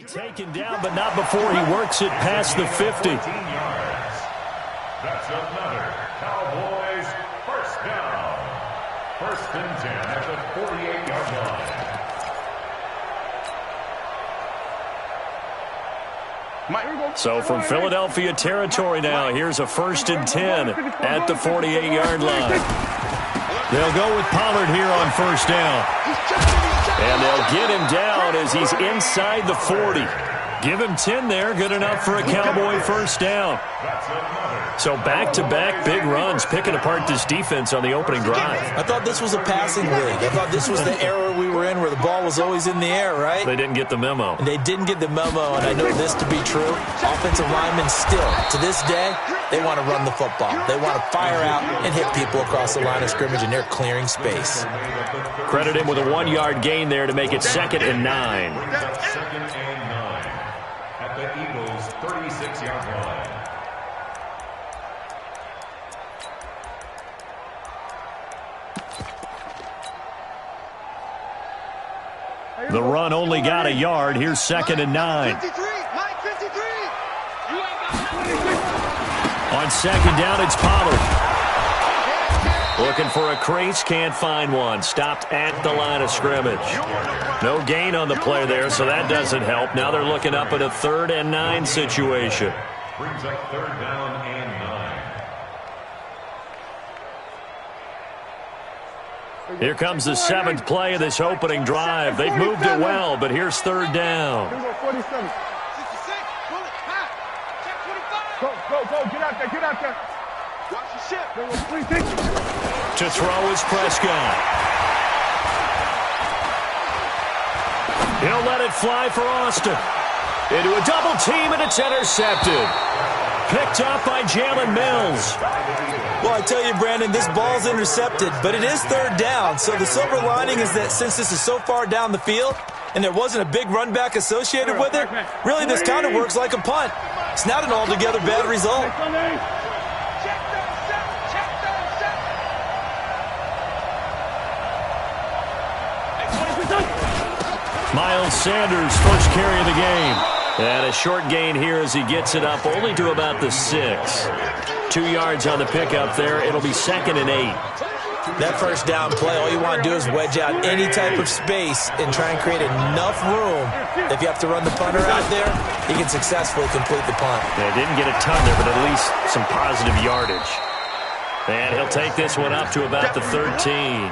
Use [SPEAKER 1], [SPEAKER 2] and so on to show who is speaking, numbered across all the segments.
[SPEAKER 1] Taken down, but not before he works it past the 50.
[SPEAKER 2] That's another Cowboys first down. 1st and 10 at the 48-yard line.
[SPEAKER 1] So from Philadelphia territory now, here's a 1st and 10 at the 48-yard line. They'll go with Pollard here on 1st down. And they'll get him down as he's inside the 40. Give him 10 there, good enough for a Cowboy 1st down. So back-to-back big runs, picking apart this defense on the opening drive.
[SPEAKER 3] I thought this was a passing league. I thought this was the era we were in where the ball was always in the air, right?
[SPEAKER 1] They didn't get the memo.
[SPEAKER 3] And they didn't get the memo, and I know this to be true. Offensive linemen still, to this day, they want to run the football. They want to fire out and hit people across the line of scrimmage, and they're clearing space.
[SPEAKER 1] Credit him with a 1-yard gain there to make it 2nd and 9.
[SPEAKER 2] 2nd and 9 at the Eagles' 36-yard line.
[SPEAKER 1] The run only got a yard. Here's 2nd and 9. On 2nd down, it's Pollard. Looking for a crease, can't find one. Stopped at the line of scrimmage. No gain on the play there, so that doesn't help. Now they're looking up at a 3rd and 9 situation.
[SPEAKER 2] Brings up 3rd down and 9.
[SPEAKER 1] Here comes the 7th play of this opening drive. They've moved it well, but here's 3rd down.
[SPEAKER 4] Go, get out there. Watch the ship.
[SPEAKER 1] To throw is Prescott. He'll let it fly for Austin. Into a double team, and it's intercepted. Picked up by Jalen Mills.
[SPEAKER 3] Well, I tell you, Brandon, this ball's intercepted, but it is 3rd down. So the silver lining is that since this is so far down the field and there wasn't a big run back associated with it, really this kind of works like a punt. It's not an altogether bad result.
[SPEAKER 1] Miles Sanders, first carry of the game. And a short gain here as he gets it up only to about the 6. 2 yards on the pickup there. It'll be 2nd and 8.
[SPEAKER 3] That 1st down play, all you want to do is wedge out any type of space and try and create enough room. If you have to run the punter out there, he can successfully complete the punt.
[SPEAKER 1] Yeah, didn't get a ton there, but at least some positive yardage. And he'll take this one up to about the 13.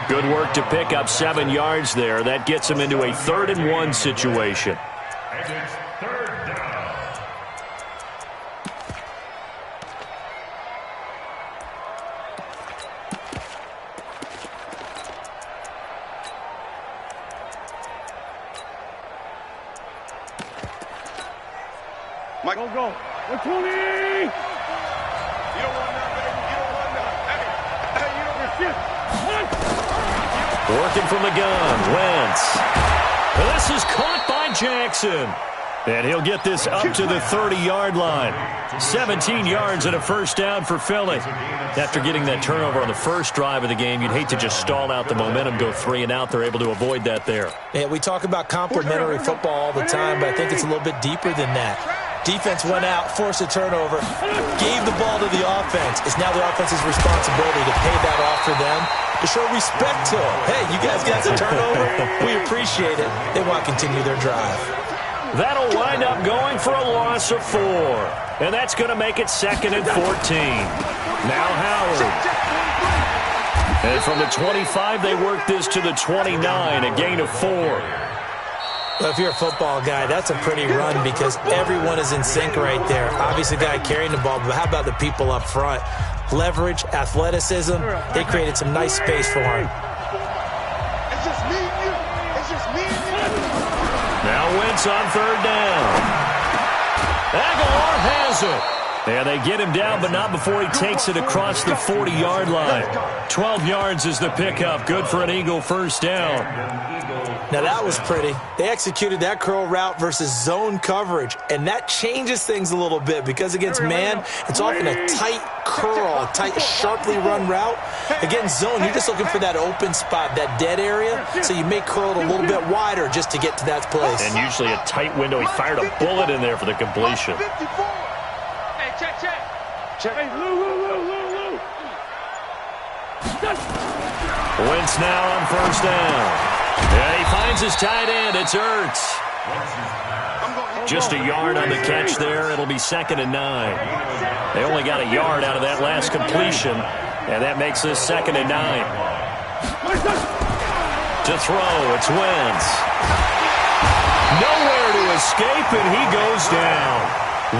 [SPEAKER 1] Good work to pick up 7 yards there. That gets him into a 3rd and 1 situation.
[SPEAKER 2] And it's 3rd down.
[SPEAKER 4] Mike, go. 120. You don't want that, baby. You don't want that. Hey, you don't want shit.
[SPEAKER 1] Working from the gun, Wentz. This is caught by Jackson. And he'll get this up to the 30-yard line. 17 yards and a 1st down for Philly. After getting that turnover on the first drive of the game, you'd hate to just stall out the momentum, go 3 and out. They're able to avoid that there.
[SPEAKER 3] Yeah, we talk about complementary football all the time, but I think it's a little bit deeper than that. Defense went out, forced a turnover, gave the ball to the offense. It's now the offense's responsibility to pay that off for them, to show respect to them. Hey, you guys got the turnover. We appreciate it. They want to continue their drive.
[SPEAKER 1] That'll wind up going for a loss of 4. And that's going to make it 2nd and 14. Now Howard. And from the 25, they work this to the 29, a gain of 4.
[SPEAKER 3] Well, if you're a football guy, that's a pretty run because everyone is in sync right there. Obviously, the guy carrying the ball, but how about the people up front? Leverage, athleticism, they created some nice space for him.
[SPEAKER 4] It's just me and you. It's just me and you.
[SPEAKER 1] Now Wentz on 3rd down. Aguilar has it. And they get him down, but not before he takes it across the 40-yard line. 12 yards is the pickup. Good for an Eagle 1st down.
[SPEAKER 3] Now that was pretty. They executed that curl route versus zone coverage, and that changes things a little bit because against man, it's often a tight curl, a tight, sharply run route. Against zone, you're just looking for that open spot, that dead area, so you may curl it a little bit wider just to get to that place.
[SPEAKER 1] And usually a tight window. He fired a bullet in there for the completion.
[SPEAKER 4] Hey, check. Hey, Lou.
[SPEAKER 1] Wentz now on first down. Yeah, he finds his tight end. It's Ertz. Just a yard on the catch there. It'll be 2nd and 9. They only got a yard out of that last completion, and that makes this 2nd and 9. To throw, it's Wentz. Nowhere to escape, and he goes down.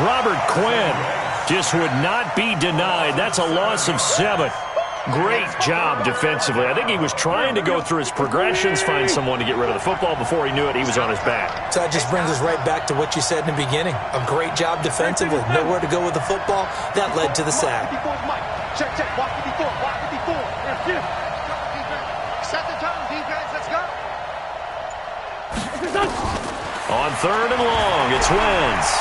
[SPEAKER 1] Robert Quinn just would not be denied. That's a loss of 7. Great job defensively. I think he was trying to go through his progressions, find someone to get rid of the football. Before he knew it, he was on his back.
[SPEAKER 3] So that just brings us right back to what you said in the beginning. A great job defensively. Nowhere to go with the football. That led to the sack.
[SPEAKER 4] Check. Walk 54. That's it. Set the tone, defense. Let's go.
[SPEAKER 1] On 3rd and long, it's Wentz.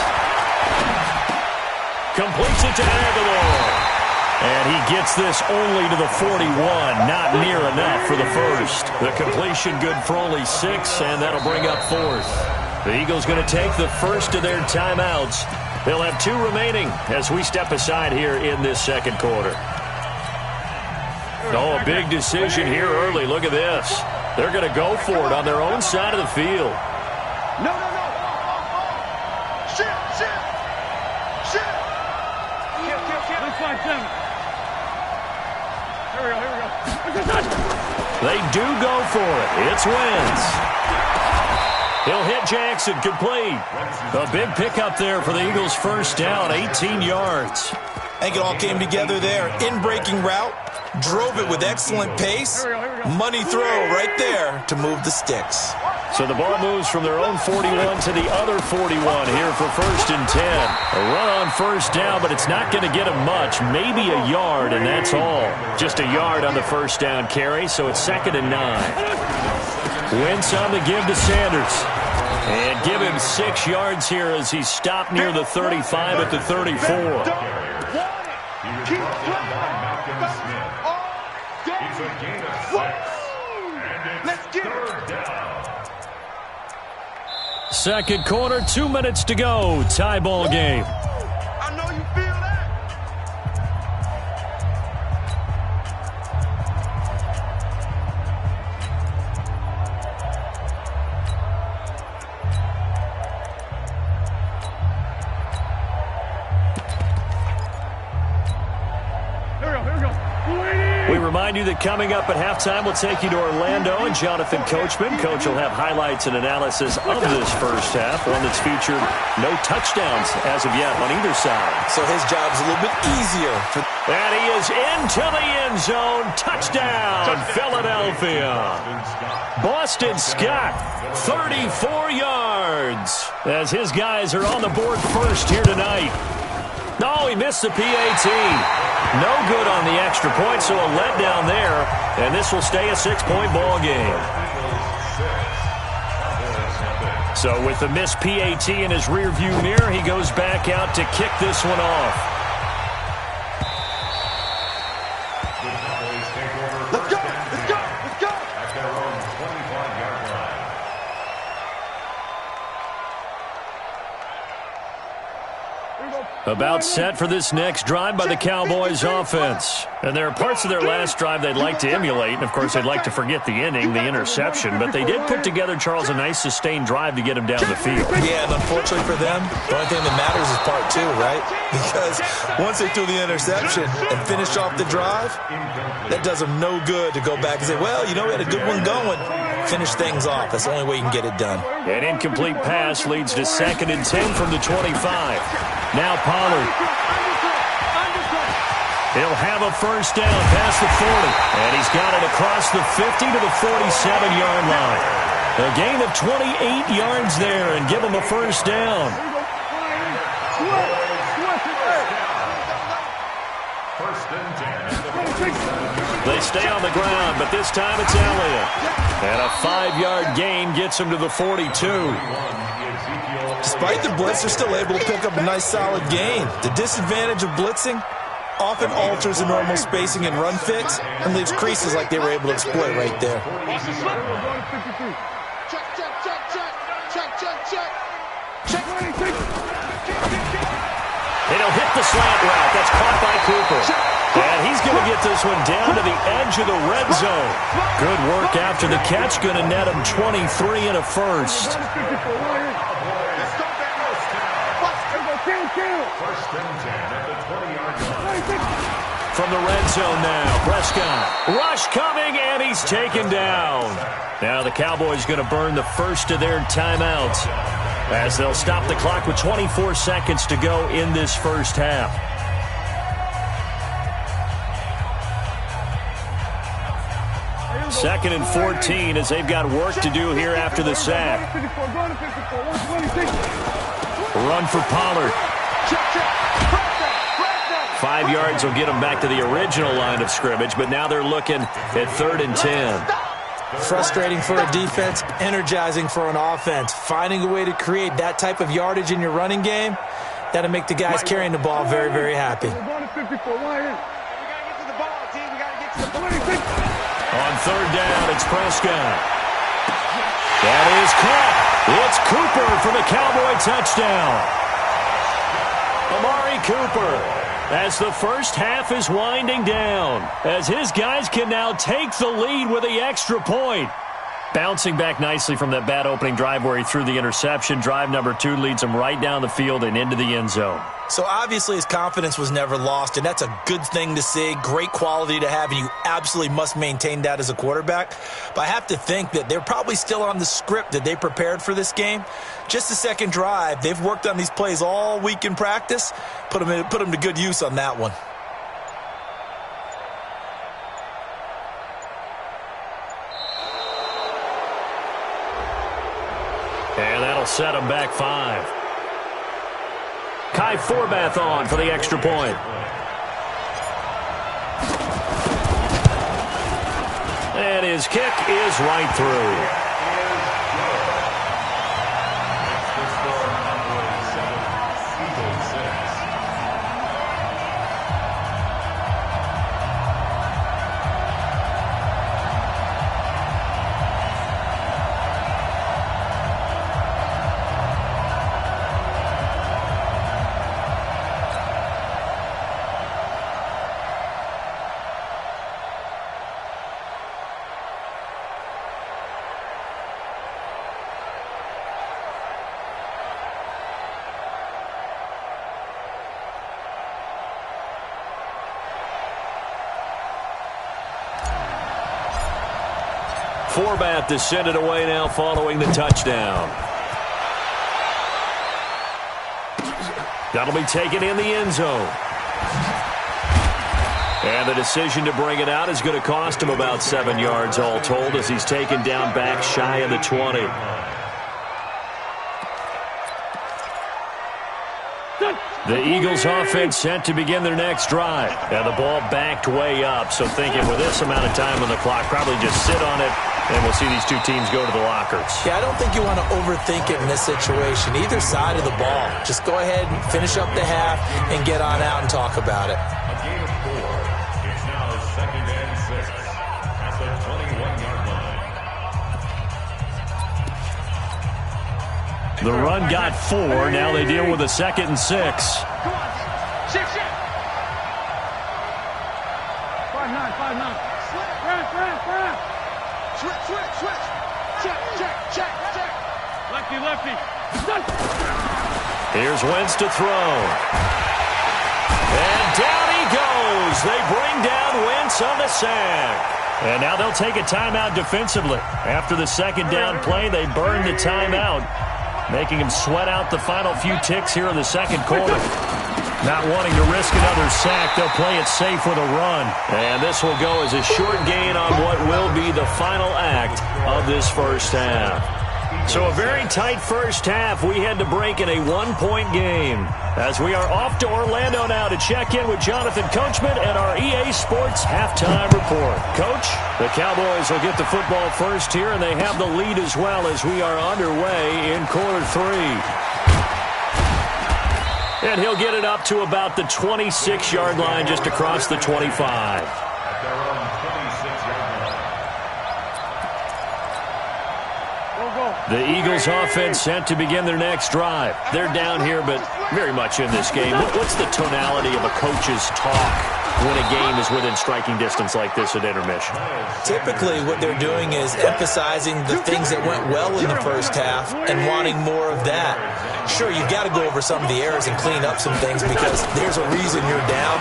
[SPEAKER 1] Completes it to Aguilar. And he gets this only to the 41. Not near enough for the first. The completion good for only 6, and that'll bring up 4th. The Eagles going to take the first of their timeouts. They'll have 2 remaining as we step aside here in this 2nd quarter. Oh, a big decision here early. Look at this. They're going to go for it on their own side of the field.
[SPEAKER 4] No. Shit. Kill. Let's find 7. Here we go.
[SPEAKER 1] They do go for it. It's Wentz. He'll hit Jackson, complete. A big pickup there for the Eagles' first down, 18 yards.
[SPEAKER 3] I think it all came together there. In-breaking route, drove it with excellent pace. Money throw right there to move the sticks.
[SPEAKER 1] So the ball moves from their own 41 to the other 41 here for 1st and 10. A run on first down, but it's not going to get him much. Maybe a yard, and that's all. Just a yard on the first down carry, so it's 2nd and 9. Wentz on the give to Sanders. And give him 6 yards here as he's stopped near the 35 at the 34.
[SPEAKER 4] Keep playing.
[SPEAKER 2] It's a gain of 6. And it's 3rd down.
[SPEAKER 1] 2nd quarter, 2 minutes to go. Tie ball game.
[SPEAKER 4] I know you feel that. Here we go.
[SPEAKER 1] We remind you that coming up at halftime, we'll take you to Orlando and Jonathan Coachman. Coach will have highlights and analysis of this first half, one that's featured no touchdowns as of yet on either side.
[SPEAKER 3] So his job's a little bit easier.
[SPEAKER 1] And he is into the end zone. Touchdown, Philadelphia. Boston Scott, 34 yards, as his guys are on the board first here tonight. No, he missed the PAT. No good on the extra point, so a letdown there, and this will stay a 6-point ball game. So with the missed PAT in his rearview mirror, he goes back out to kick this one off.
[SPEAKER 4] Let's go.
[SPEAKER 2] At their own 25-yard line.
[SPEAKER 1] About set for this next drive by the Cowboys offense. And there are parts of their last drive they'd like to emulate. And, of course, they'd like to forget the inning, the interception. But they did put together, Charles, a nice sustained drive to get him down the field.
[SPEAKER 3] Yeah, and unfortunately for them, the only thing that matters is part 2, right? Because once they threw the interception and finished off the drive, that does them no good to go back and say, well, you know, we had a good one going. Finish things off. That's the only way you can get it done.
[SPEAKER 1] An incomplete pass leads to 2nd and 10 from the 25. Now Pollard. He'll have a first down past the 40. And he's got it across the 50 to the 47-yard line. A gain of 28 yards there and give him a first down.
[SPEAKER 2] First and 10.
[SPEAKER 1] They stay on the ground, but this time it's Elliott. And a 5-yard gain gets him to the 42.
[SPEAKER 3] Despite the blitz, they're still able to pick up a nice, solid gain. The disadvantage of blitzing often alters the normal spacing and run fits and leaves creases like they were able to exploit right there.
[SPEAKER 1] And he'll hit the slant route. That's caught by Cooper. And he's going to get this one down to the edge of the red zone. Good work after the catch. Going to net him 23 and a first.
[SPEAKER 2] First and 10 at the 20-yard line.
[SPEAKER 1] From the red zone now, Prescott. Rush coming, and he's taken down. Now the Cowboys going to burn the first of their timeouts as they'll stop the clock with 24 seconds to go in this first half. Second and 14 as they've got work to do here after the sack. Run for Pollard. 5 yards will get them back to the original line of scrimmage, but now they're looking at 3rd and 10.
[SPEAKER 3] Frustrating for a defense, energizing for an offense. Finding a way to create that type of yardage in your running game, that'll make the guys carrying the ball very, very happy.
[SPEAKER 1] On 3rd down, it's Prescott. That is caught. It's Cooper for the Cowboy touchdown. Amari Cooper, as the first half is winding down, as his guys can now take the lead with the extra point. Bouncing back nicely from that bad opening drive where he threw the interception. Drive number 2 leads him right down the field and into the end zone.
[SPEAKER 3] So obviously his confidence was never lost, and that's a good thing to see. Great quality to have, and you absolutely must maintain that as a quarterback. But I have to think that they're probably still on the script that they prepared for this game. Just the second drive, they've worked on these plays all week in practice. Put them to good use on that one.
[SPEAKER 1] And that'll set them back 5. Kai Forbath on for the extra point. And his kick is right through. Forbath is sent it away now following the touchdown. That'll be taken in the end zone. And the decision to bring it out is going to cost him about 7 yards all told as he's taken down back shy of the 20. The Eagles offense set to begin their next drive. And the ball backed way up. So thinking with this amount of time on the clock, probably just sit on it, and we'll see these two teams go to the lockers.
[SPEAKER 3] Yeah, I don't think you want to overthink it in this situation. Either side of the ball. Just go ahead and finish up the half and get on out and talk about it.
[SPEAKER 2] A gain of 4. It's now 2nd and 6 at the 21-yard line.
[SPEAKER 1] The run got 4. Now they deal with a 2nd and 6.
[SPEAKER 4] Come on. Shift. 5-9. Switch. Check. Lefty.
[SPEAKER 1] Here's Wentz to throw. And down he goes. They bring down Wentz on the sack. And now they'll take a timeout defensively. After the second down play, they burn the timeout, making him sweat out the final few ticks here in the second quarter. Not wanting to risk another sack, they'll play it safe with a run. And this will go as a short gain on what will be the final act of this first half. So a very tight first half. We had to break in a one-point game. As we are off to Orlando now to check in with Jonathan Coachman and our EA Sports halftime report. Coach, the Cowboys will get the football first here, and they have the lead as well as we are underway in quarter 3. And he'll get it up to about the 26-yard line, just across the 25. The Eagles offense set to begin their next drive. They're down here, but very much in this game. What's the tonality of a coach's talk when a game is within striking distance like this at intermission?
[SPEAKER 3] Typically, what they're doing is emphasizing the things that went well in the first half and wanting more of that. Sure, you've got to go over some of the errors and clean up some things because there's a reason you're down.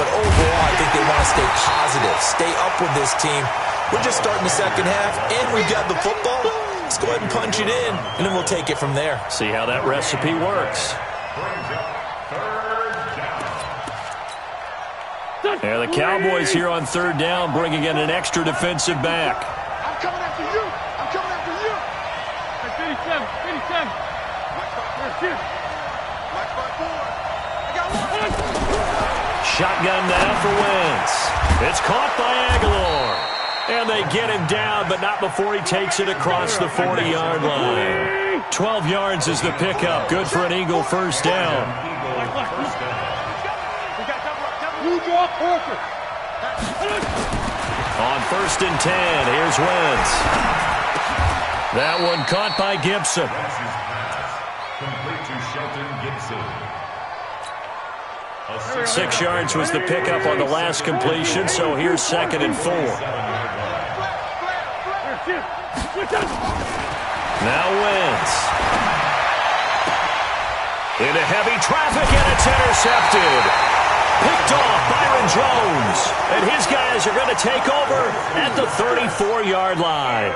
[SPEAKER 3] But overall, I think they want to stay positive, stay up with this team. We're just starting the second half, and we've got the football. Let's go ahead and punch it in, and then we'll take it from there.
[SPEAKER 1] See how that recipe works. And the Cowboys here on third down, bringing in an extra defensive back.
[SPEAKER 4] I'm coming after you. I'm coming after you. 87.
[SPEAKER 1] Shotgun down for Wentz. It's caught by Aguilar. And they get him down, but not before he takes it across the 40-yard line. 12 yards is the pickup. Good for an Eagle first down. On 1st and 10, here's Wentz. That one caught by Gibson.
[SPEAKER 2] Complete to Shelton Gibson.
[SPEAKER 1] 6 yards was the pickup on the last completion, so here's 2nd and 4. Now Wentz. Into heavy traffic, and it's intercepted. Picked off Byron Jones. And his guys are going to take over at the 34-yard line.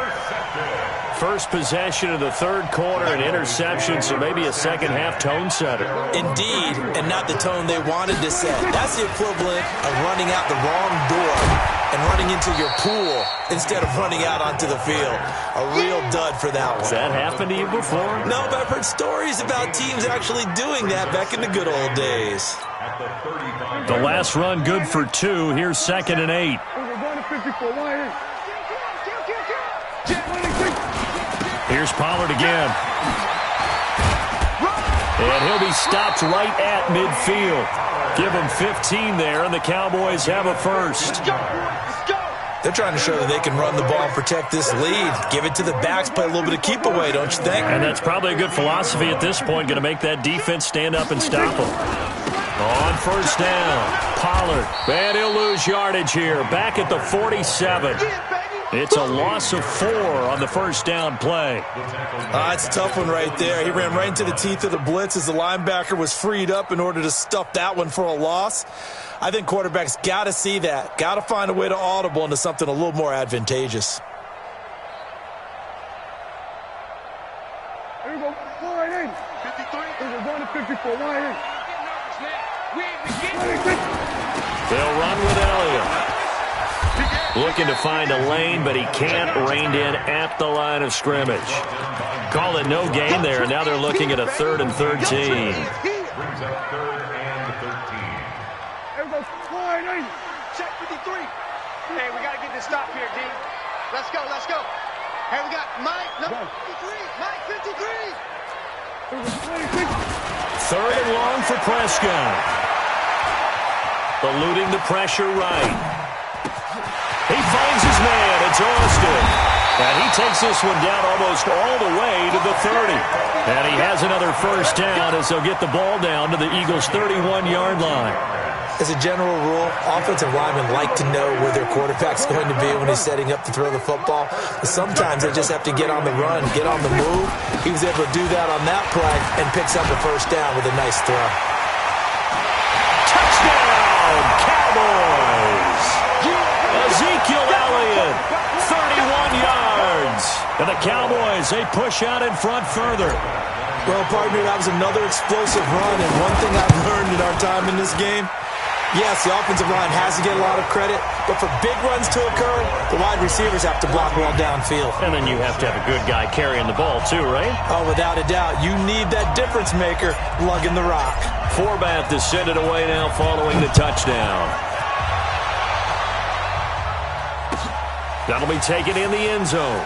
[SPEAKER 1] First possession of the third quarter, an interception, so maybe a second-half tone setter.
[SPEAKER 3] Indeed, and not the tone they wanted to set. That's the equivalent of running out the wrong door and running into your pool instead of running out onto the field. A real dud for that one.
[SPEAKER 1] Has that happened to you before?
[SPEAKER 3] No, but I've heard stories about teams actually doing that back in the good old days.
[SPEAKER 1] The last run good for 2. Here's 2nd and 8. Here's Pollard again. And he'll be stopped right at midfield. Give him 15 there, and the Cowboys have a first.
[SPEAKER 3] They're trying to show that they can run the ball and protect this lead. Give it to the backs, play a little bit of keep away, don't you think?
[SPEAKER 1] And that's probably a good philosophy at this point, going to make that defense stand up and stop them. On 1st down, Pollard. And he'll lose yardage here, back at the 47. It's a loss of 4 on the first down play.
[SPEAKER 3] It's a tough one right there. He ran right into the teeth of the blitz as the linebacker was freed up in order to stuff that one for a loss. I think quarterbacks got to see that. Got to find a way to audible into something a little more advantageous.
[SPEAKER 4] Here we go. 4-8. 53. We're going to 54. 1-8.
[SPEAKER 1] They'll run with Elliott. Looking to find a lane, but he can't. Reined in at the line of scrimmage. Call it no gain there, and now they're looking at a 3rd and 13.
[SPEAKER 2] Brings up 3rd and 13.
[SPEAKER 4] Here we go. 4-8. Check 53. Hey, we got to get this stop here, D. Let's go. Hey, we got Mike, number 53. Mike, 53.
[SPEAKER 1] 3rd and long for Prescott. Eluding the pressure right. He finds his man. It's Austin. And he takes this one down almost all the way to the 30. And he has another first down as they'll get the ball down to the Eagles' 31-yard line.
[SPEAKER 3] As a general rule, offensive linemen like to know where their quarterback's going to be when he's setting up to throw the football. But sometimes they just have to get on the run, get on the move. He was able to do that on that play and picks up a first down with a nice throw.
[SPEAKER 1] Touchdown, Cowboys! Ezekiel Elliott, 31 yards. And the Cowboys, they push out in front further.
[SPEAKER 3] Well, partner, that was another explosive run. And one thing I've learned in our time in this game, Yes, the offensive line has to get a lot of credit, but for big runs to occur, the wide receivers have to block well downfield.
[SPEAKER 1] And then you have to have a good guy carrying the ball too, right?
[SPEAKER 3] Oh, without a doubt. You need that difference maker lugging the rock.
[SPEAKER 1] Forbath to send it away now following the touchdown. That'll be taken in the end zone.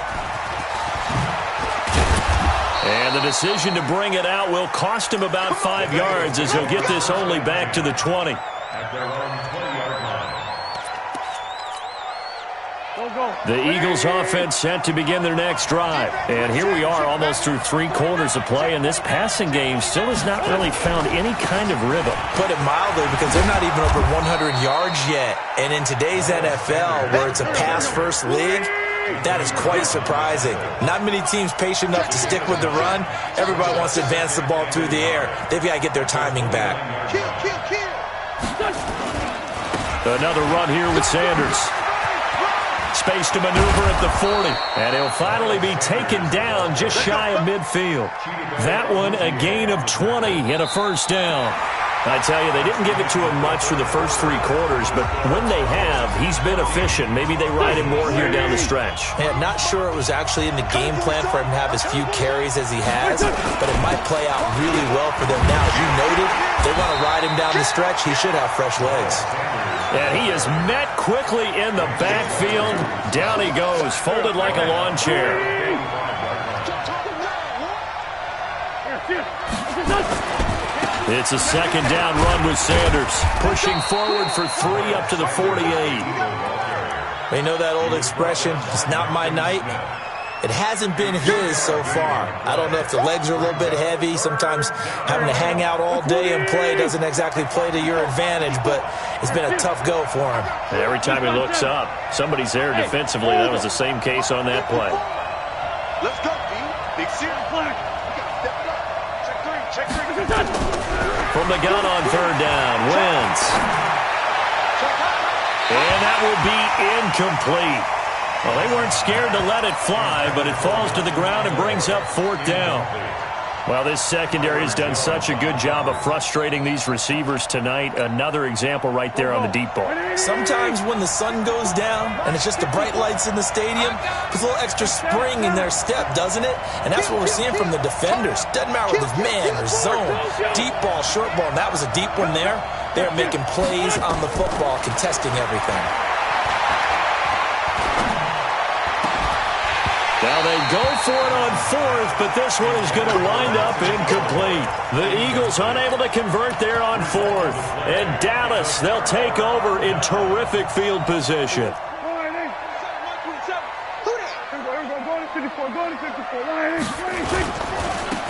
[SPEAKER 1] And the decision to bring it out will cost him about 5 yards as he'll get this only back to the 20.
[SPEAKER 2] At their own 20-yard line.
[SPEAKER 1] The Eagles offense set to begin their next drive. And here we are almost through 3 quarters of play, and this passing game still has not really found any kind of rhythm.
[SPEAKER 3] Put it mildly, because they're not even over 100 yards yet. And in today's NFL, where it's a pass-first league, that is quite surprising. Not many teams patient enough to stick with the run. Everybody wants to advance the ball through the air. They've got to get their timing back.
[SPEAKER 1] Another run here with Sanders. Space to maneuver at the 40. And he'll finally be taken down just shy of midfield. That one a gain of 20 and a first down. I tell you, they didn't give it to him much for the first 3 quarters, but when they have, he's been efficient. Maybe they ride him more here down the stretch.
[SPEAKER 3] Yeah, not sure it was actually in the game plan for him to have as few carries as he has, but it might play out really well for them now. As you noted, they want to ride him down the stretch. He should have fresh legs.
[SPEAKER 1] And he is met quickly in the backfield. Down he goes, folded like a lawn chair. It's a second down run with Sanders, pushing forward for 3 up to the 48.
[SPEAKER 3] They know that old expression, it's not my night. It hasn't been his so far. I don't know if the legs are a little bit heavy. Sometimes having to hang out all day and play doesn't exactly play to your advantage, but it's been a tough go for him.
[SPEAKER 1] And every time he looks up, somebody's there defensively. That was the same case on that play.
[SPEAKER 4] Let's go, D. Big serious flag. We got to step it up. Check 3.
[SPEAKER 1] From the gun on third down, Wentz. And that will be incomplete. Well, they weren't scared to let it fly, but it falls to the ground and brings up 4th down. Well, this secondary has done such a good job of frustrating these receivers tonight. Another example right there on the deep ball.
[SPEAKER 3] Sometimes when the sun goes down and it's just the bright lights in the stadium, there's a little extra spring in their step, doesn't it? And that's what we're seeing from the defenders. Doesn't matter whether it's man or zone, deep ball, short ball, and that was a deep one there. They're making plays on the football, contesting everything.
[SPEAKER 1] Now they go for it on 4th, but this one is going to wind up incomplete. The Eagles unable to convert there on 4th. And Dallas, they'll take over in terrific field position.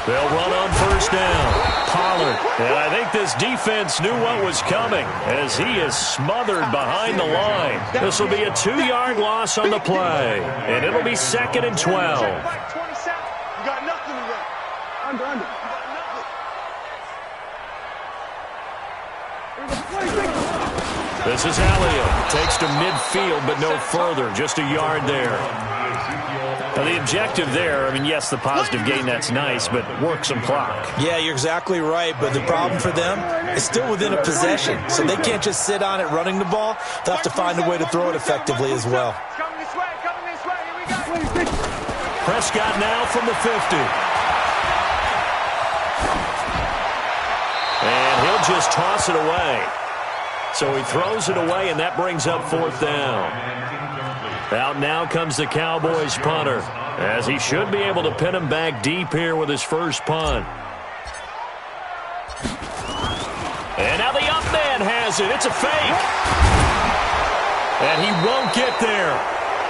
[SPEAKER 1] They'll run on first down. Pollard. And I think this defense knew what was coming as he is smothered behind the line. This will be a 2-yard loss on the play. And it'll be 2nd and 12.
[SPEAKER 4] You got nothing to run. Under.
[SPEAKER 1] This is Elliott. Takes to midfield, but no further. Just a yard there. Now, the objective there, I mean, yes, the positive gain, that's nice, but work some clock.
[SPEAKER 3] Yeah, you're exactly right, but the problem for them is still within a possession, so they can't just sit on it running the ball. They'll have to find a way to throw it effectively as well.
[SPEAKER 4] Coming this way, here we go.
[SPEAKER 1] Prescott now from the 50. And he'll just toss it away. So he throws it away, and that brings up 4th down. Out now comes the Cowboys punter, as he should be able to pin him back deep here with his first punt. And now the up man has it. It's a fake. And he won't get there.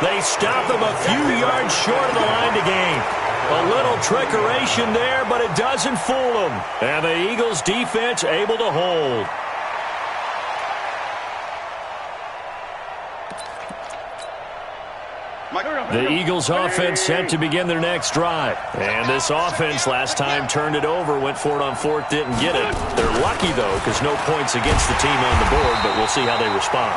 [SPEAKER 1] They stop him a few yards short of the line to gain. A little trickeration there, but it doesn't fool him. And the Eagles defense able to hold. The Eagles offense set to begin their next drive. And this offense last time turned it over, went for it on 4th, didn't get it. They're lucky, though, because no points against the team on the board, but we'll see how they respond.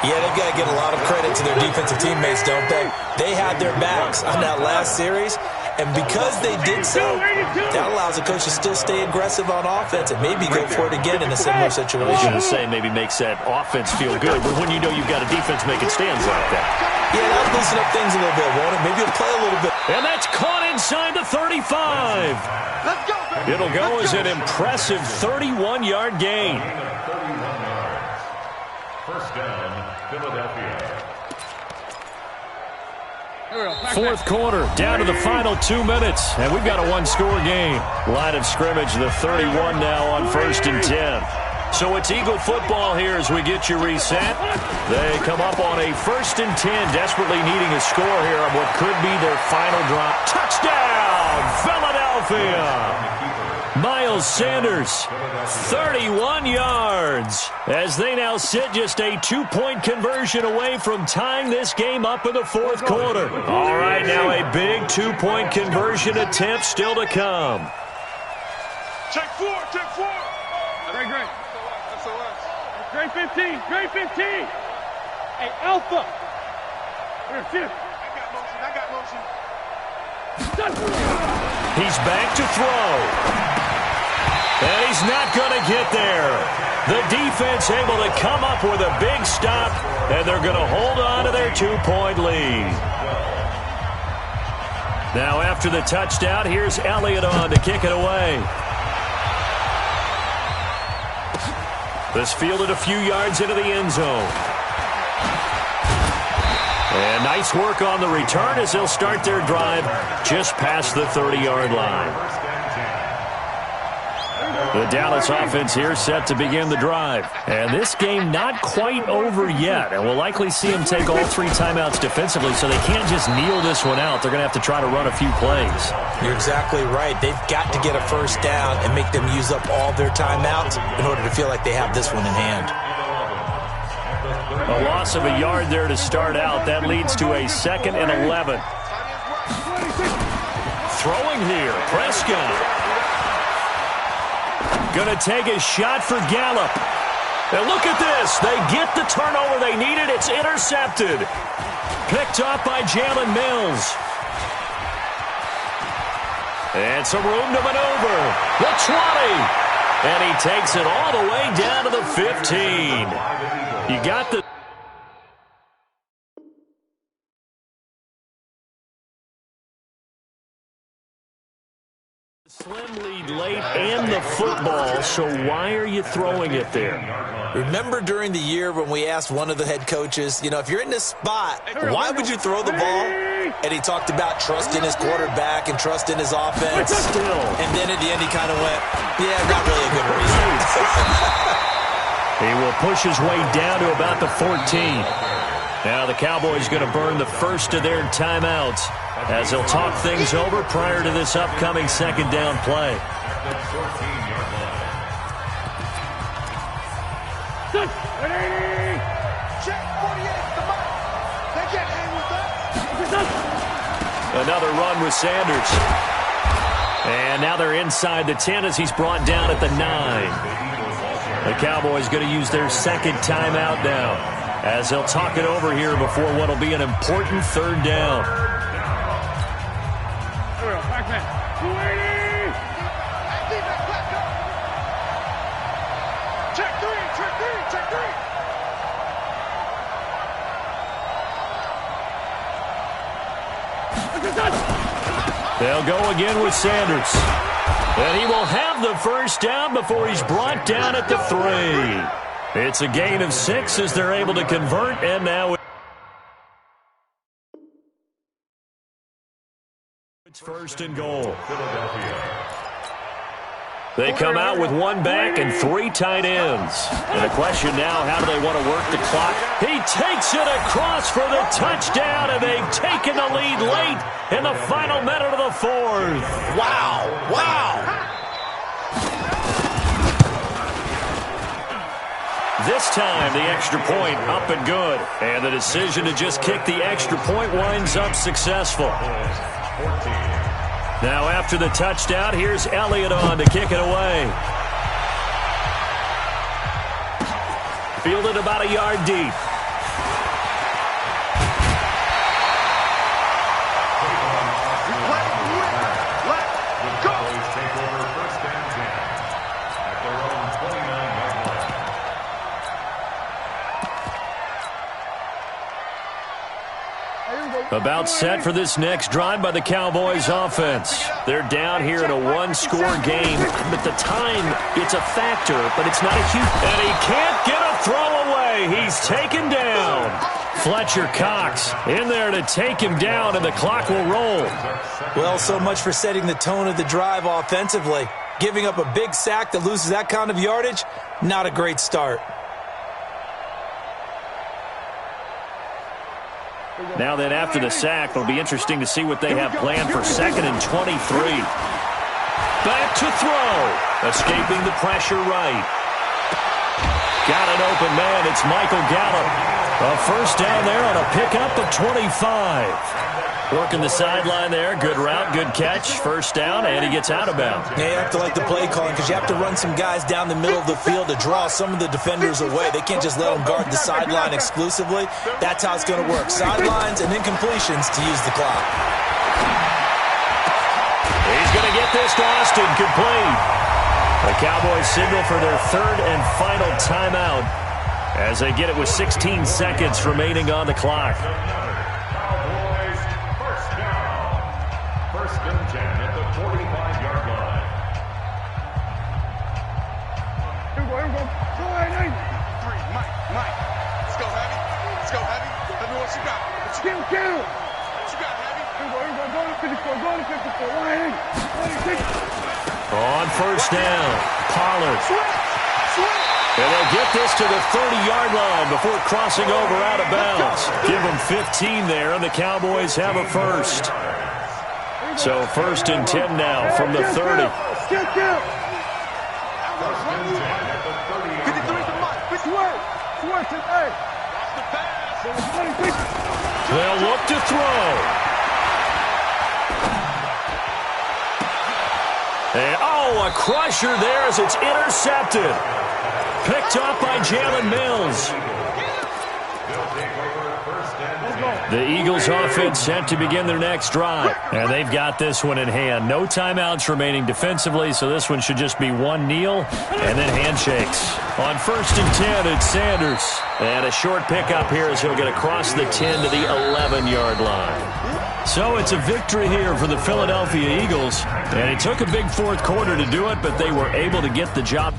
[SPEAKER 3] Yeah, they've got to give a lot of credit to their defensive teammates, don't they? They had their backs on that last series, And because they did so, that allows the coach to still stay aggressive on offense and maybe go for it again in a similar situation.
[SPEAKER 1] I was going to say maybe makes that offense feel good, but when you know you've got a defense making stands like that.
[SPEAKER 3] Yeah, that'll loosen up things a little bit, won't it? Maybe he'll play a little bit.
[SPEAKER 1] And that's caught inside the 35.
[SPEAKER 4] Let's go, baby.
[SPEAKER 1] It'll go as an impressive 31-yard gain.
[SPEAKER 2] 31 yards. First down, Philadelphia.
[SPEAKER 1] Fourth quarter, down to the final 2 minutes, and we've got a one-score game. Line of scrimmage, the 31 now on 1st and 10. So it's Eagle football here as we get you reset. They come up on a 1st and 10, desperately needing a score here on what could be their final drop. Touchdown, Philadelphia! Miles Sanders, 31 yards, as they now sit just a 2-point conversion away from tying this game up in the fourth quarter. All right, now a big 2-point conversion attempt still to come.
[SPEAKER 4] Check four, check four. Great. Great 15, great 15. Hey, Alpha. I got motion.
[SPEAKER 1] He's back to throw. And he's not going to get there. The defense able to come up with a big stop, and they're going to hold on to their 2-point lead. Now after the touchdown, here's Elliott on to kick it away. This fielded a few yards into the end zone. And nice work on the return as they'll start their drive just past the 30-yard line. The Dallas offense here set to begin the drive. And this game not quite over yet. And we'll likely see them take all 3 timeouts defensively, so they can't just kneel this one out. They're going to have to try to run a few plays.
[SPEAKER 3] You're exactly right. They've got to get a first down and make them use up all their timeouts in order to feel like they have this one in hand.
[SPEAKER 1] A loss of a yard there to start out. That leads to a 2nd and 11. Throwing here, Prescott. Going to take a shot for Gallup. And look at this. They get the turnover they needed. It's intercepted. Picked up by Jalen Mills. And some room to maneuver. The 20. And he takes it all the way down to the 15. You got the... Slim lead late and the football, so why are you throwing it there?
[SPEAKER 3] Remember during the year when we asked one of the head coaches, if you're in this spot, why would you throw the ball? And he talked about trust in his quarterback and trust in his offense. And then at the end he kind of went, yeah, not really a good reason.
[SPEAKER 1] He will push his way down to about the 14. Now the Cowboys going to burn the first of their timeouts as they'll talk things over prior to this upcoming 2nd down play. Another run with Sanders. And now they're inside the 10 as he's brought down at the 9. The Cowboys going to use their 2nd timeout now as they'll talk it over here before what will be an important 3rd down. They'll go again with Sanders. And he will have the first down before he's brought down at the 3. It's a gain of 6 as they're able to convert, and now it's 1st and goal. They come out with 1 back and 3 tight ends. And the question now, how do they want to work the clock? He takes it across for the touchdown, and they've taken the lead late in the final minute of the 4th.
[SPEAKER 3] Wow.
[SPEAKER 1] This time, the extra point up and good. And the decision to just kick the extra point winds up successful. Now after the touchdown, here's Elliott on to kick it away. Fielded about a yard deep. About set for this next drive by the Cowboys offense. They're down here in a one-score game, but the time, it's a factor, but it's not a huge... And he can't get a throw away. He's taken down. Fletcher Cox in there to take him down, and the clock will roll.
[SPEAKER 3] Well, so much for setting the tone of the drive offensively. Giving up a big sack that loses that kind of yardage, not a great start.
[SPEAKER 1] Now then, after the sack, it'll be interesting to see what they have planned for 2nd and 23. Back to throw. Escaping the pressure right. Got an open man. It's Michael Gallup. A first down there on a pickup of 25. Working the sideline there. Good route, good catch. First down, and he gets out of bounds.
[SPEAKER 3] Yeah, you have to like the play calling because you have to run some guys down the middle of the field to draw some of the defenders away. They can't just let them guard the sideline exclusively. That's how it's going to work. Sidelines and incompletions to use the clock.
[SPEAKER 1] He's going to get this to Austin, complete. The Cowboys signal for their 3rd and final timeout as they get it with 16 seconds remaining on the clock. On first down, Pollard. And they'll get this to the 30-yard line before crossing over out of bounds. Give them 15 there, and the Cowboys have a first. So 1st and 10 now from the 30. They'll look to throw. And, a crusher there as it's intercepted. Picked up by Jalen Mills. The Eagles offense set to begin their next drive. And they've got this one in hand. No timeouts remaining defensively, so this one should just be one kneel and then handshakes. On 1st and 10, it's Sanders. And a short pickup here as he'll get across the 10 to the 11-yard line. So it's a victory here for the Philadelphia Eagles. And it took a big 4th quarter to do it, but they were able to get the job.